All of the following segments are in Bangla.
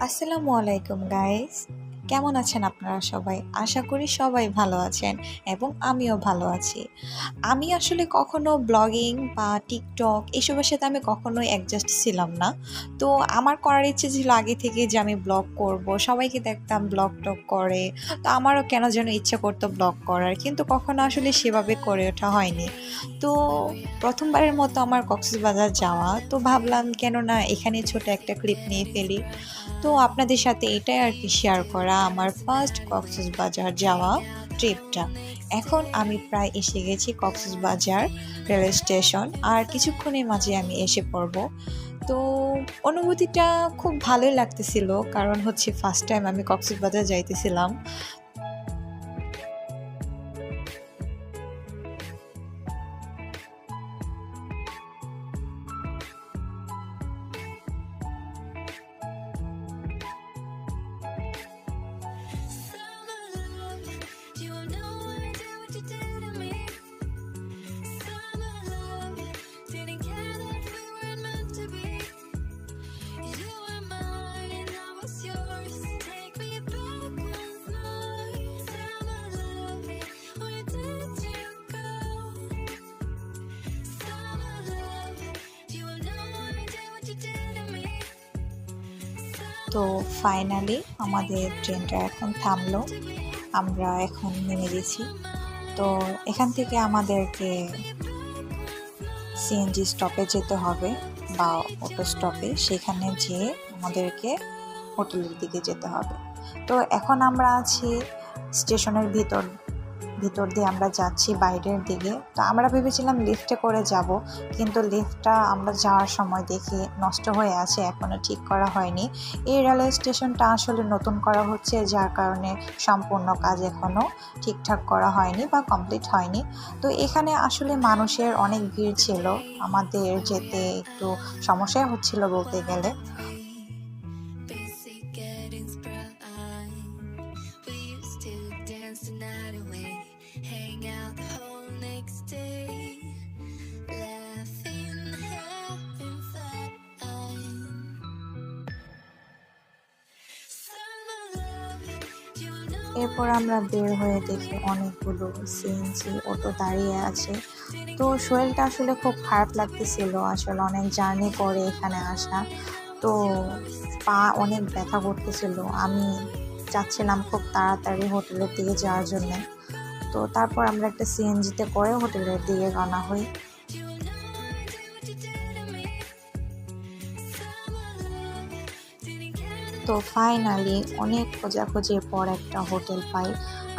আসসালামু আলাইকুম গাইস, কেমন আছেন আপনারা সবাই? আশা করি সবাই ভালো আছেন এবং আমিও ভালো আছি। আমি আসলে কখনো ব্লগিং বা টিকটক এসবের সাথে আমি কখনোই অ্যাডজাস্ট ছিলাম না। তো আমার করার ইচ্ছে ছিল আগে থেকে যে আমি ব্লগ করব, সবাইকে দেখতাম ব্লগ টক করে। তো আমারও কেন যেন ইচ্ছে করতো ব্লগ করার, কিন্তু কখনো আসলে সেভাবে করে ওঠা হয়নি। তো প্রথমবারের মতো আমার কক্সবাজার যাওয়া, তো ভাবলাম কেন না এখানে ছোট একটা ক্লিপ নিয়ে ফেলি। তো আপনাদের সাথে এটাই আর কি শেয়ার করা আমার ফার্স্ট কক্সবাজার যাওয়া ট্রিপটা। এখন আমি প্রায় এসে গেছি কক্সবাজার রেল স্টেশন, আর কিছুক্ষণের মাঝে আমি এসে পড়ব। তো অনুভূতিটা খুব ভালোই লাগতেছিল, কারণ হচ্ছে ফার্স্ট টাইম আমি কক্সবাজার যাইতেছিলাম। তো ফাইনালি আমাদের ট্রেনটা এখন থামলো, আমরা এখন নেমে গেছি। তো এখান থেকে আমাদেরকে সিএনজি স্টপে যেতে হবে বা অটো স্টপে, সেখানে যেয়ে আমাদেরকে হোটেলের দিকে যেতে হবে। তো এখন আমরা আছি স্টেশনের ভিতর ভিতর দিয়ে আমরা যাচ্ছি বাইরের দিকে। তো আমরা ভেবেছিলাম লিফটে করে যাব, কিন্তু লিফটটা আমরা যাওয়ার সময় দেখি নষ্ট হয়ে আছে, এখনও ঠিক করা হয়নি। এই রেলওয়ে স্টেশনটা আসলে নতুন করা হচ্ছে, যার কারণে সম্পূর্ণ কাজ এখনও ঠিকঠাক করা হয়নি বা কমপ্লিট হয়নি। তো এখানে আসলে মানুষের অনেক ভিড় ছিল, আমাদের যেতে একটু সমস্যাই হচ্ছিল বলতে গেলে। এরপর আমরা বের হয়ে দেখি অনেকগুলো সিএনজি অটো দাঁড়িয়ে আছে। তো শরীরটা আসলে খুব খারাপ লাগতেছিল, আসলে অনেক জার্নি করে এখানে আসা। তো পা অনেক ব্যথা করতেছিল, আমি চাচ্ছিলাম খুব তাড়াতাড়ি হোটেলের দিকে যাওয়ার জন্য। তো তারপর আমরা একটা সিএনজিতে করে হোটেলের দিকে রওনা হই। তো ফাইনালি অনেক খোঁজাখুঁজির পর একটা হোটেল পাই।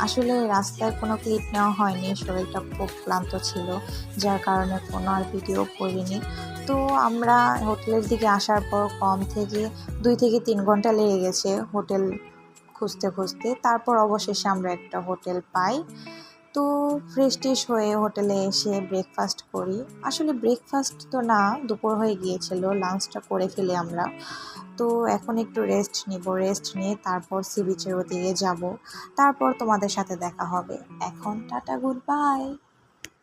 আসলে রাস্তায় কোনো ক্লিপ নেওয়া হয়নি, শরীরটা খুব ক্লান্ত ছিল, যার কারণে কোনো আর ভিডিও করিনি। তো আমরা হোটেলের দিকে আসার পর কম থেকে 2 থেকে 3 ঘন্টা লেগে গেছে হোটেল খুঁজতে খুঁজতে। তারপর অবশেষে আমরা একটা হোটেল পাই। তো ফ্রেশ ট্রেশ হয়ে হোটেলে এসে ব্রেকফাস্ট করি। আসলে ব্রেকফাস্ট তো না, দুপুর হয়ে গিয়েছিল, লাঞ্চটা করে ফেলি আমরা। তো এখন একটু রেস্ট নিব, রেস্ট নিয়ে তারপর সি বিচের ওদিকে যাব। তারপর তোমাদের সাথে দেখা হবে। এখন টাটা, গুড বাই।